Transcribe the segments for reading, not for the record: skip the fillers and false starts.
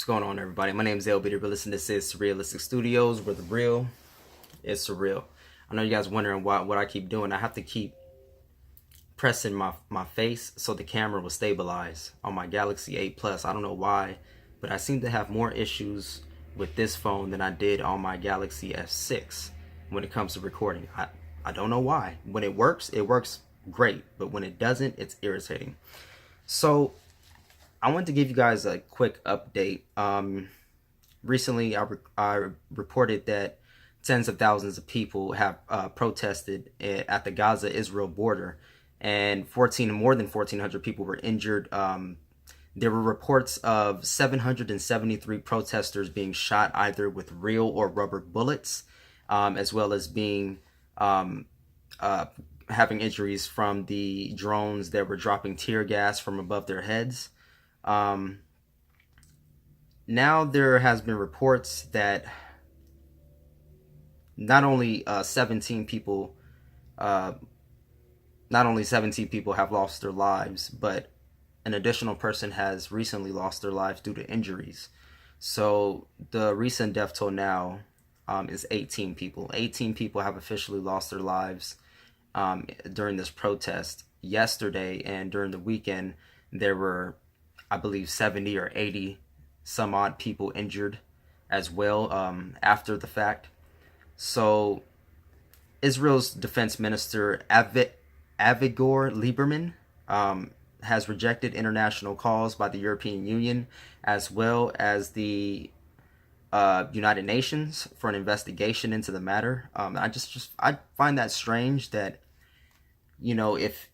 going on, everybody? My name is LB Realist, and this is Surrealistic Studios, where the real is surreal. I know you guys wondering what I keep doing. I have to keep pressing my face so the camera will stabilize on my Galaxy 8 Plus. I don't know why, but I seem to have more issues with this phone than I did on my Galaxy S6 when it comes to recording. I don't know why. When it works great, but when it doesn't, it's irritating. So I want to give you guys a quick update. Recently, I reported that tens of thousands of people have protested at the Gaza-Israel border, and more than 1,400 people were injured. There were reports of 773 protesters being shot either with real or rubber bullets, as well as being having injuries from the drones that were dropping tear gas from above their heads. Now there has been reports that not only 17 people have lost their lives, but an additional person has recently lost their lives due to injuries. So the recent death toll now is 18 people. 18 people have officially lost their lives during this protest. Yesterday and during the weekend, there were, I believe, 70 or 80 some odd people injured as well after the fact. So Israel's defense minister Avigdor Lieberman has rejected international calls by the European Union as well as the United Nations for an investigation into the matter. I find that strange that, you know, if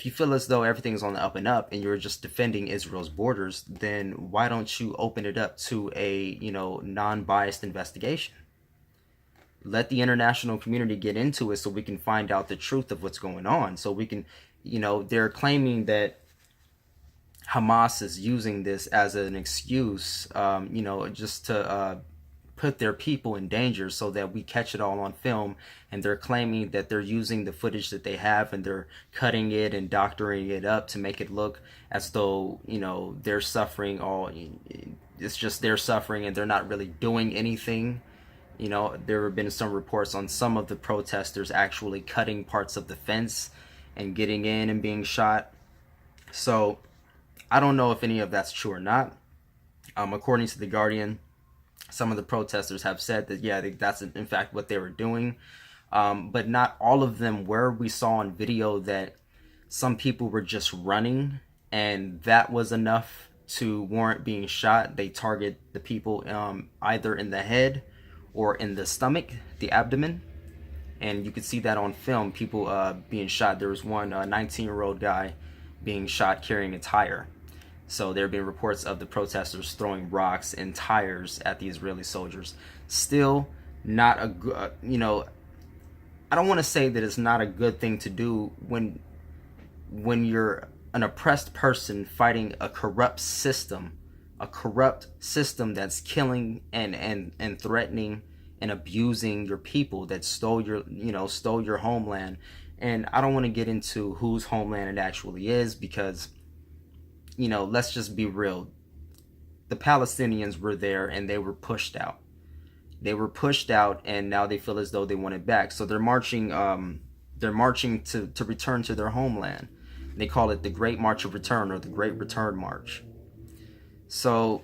you feel as though everything's on the up and up and you're just defending Israel's borders, then why don't you open it up to a, non-biased investigation? Let the international community get into it so we can find out the truth of what's going on. So we can, they're claiming that Hamas is using this as an excuse, just to put their people in danger so that we catch it all on film. And they're claiming that they're using the footage that they have and they're cutting it and doctoring it up to make it look as though, they're suffering it's just they're suffering and they're not really doing anything. There have been some reports on some of the protesters actually cutting parts of the fence and getting in and being shot. So I don't know if any of that's true or not. According to The Guardian, some of the protesters have said that, yeah, that's in fact what they were doing. But not all of them were. We saw on video that some people were just running, and that was enough to warrant being shot. They target the people either in the head or in the stomach, the abdomen. And you could see that on film, people being shot. There was one 19-year-old guy being shot carrying a tire. So there have been reports of the protesters throwing rocks and tires at the Israeli soldiers. Still not a good, I don't want to say that it's not a good thing to do when you're an oppressed person fighting a corrupt system that's killing and threatening and abusing your people, that stole your homeland. And I don't want to get into whose homeland it actually is because, let's just be real. The Palestinians were there and they were pushed out. And now they feel as though they want it back. So they're marching to return to their homeland. They call it the Great March of Return, or the Great Return March. So,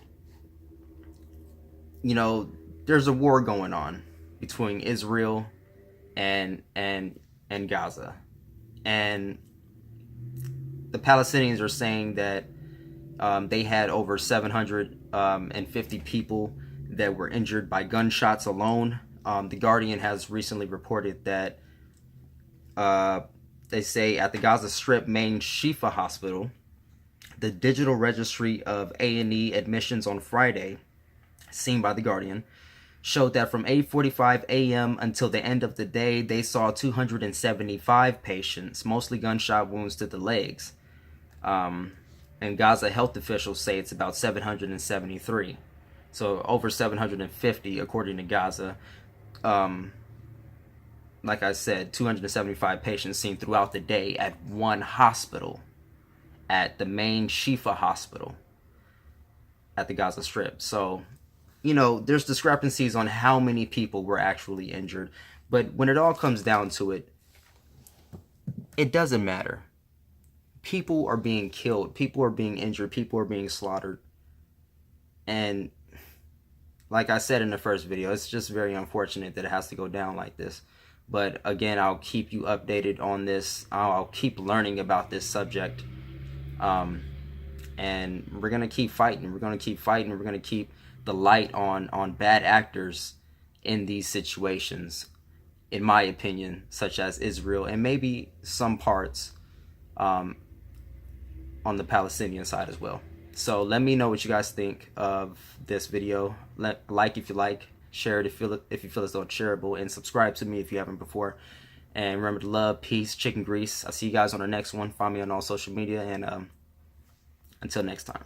there's a war going on between Israel and Gaza. And the Palestinians are saying that they had over 750 people that were injured by gunshots alone. The Guardian has recently reported that they say at the Gaza Strip main Shifa hospital, the digital registry of A&E admissions on Friday, seen by the Guardian, showed that from 8:45 a.m. until the end of the day, they saw 275 patients, mostly gunshot wounds to the legs. And Gaza health officials say it's about 773. So over 750 according to Gaza. Like I said, 275 patients seen throughout the day at one hospital, at the main Shifa hospital. at the Gaza Strip. So, you know, there's discrepancies on how many people were actually injured. But when it all comes down to it, it doesn't matter. People are being killed. People are being injured. People are being slaughtered. And like I said in the first video, it's just very unfortunate that it has to go down like this. But again, I'll keep you updated on this. I'll keep learning about this subject. And we're going to keep fighting. We're going to keep fighting. We're going to keep the light on bad actors in these situations, in my opinion, such as Israel and maybe some parts on the Palestinian side as well. So let me know what you guys think of this video. Like if you like, share it if you feel as though it's shareable, and subscribe to me if you haven't before. And remember to love, peace, chicken grease. I'll see you guys on the next one. Find me on all social media, and until next time.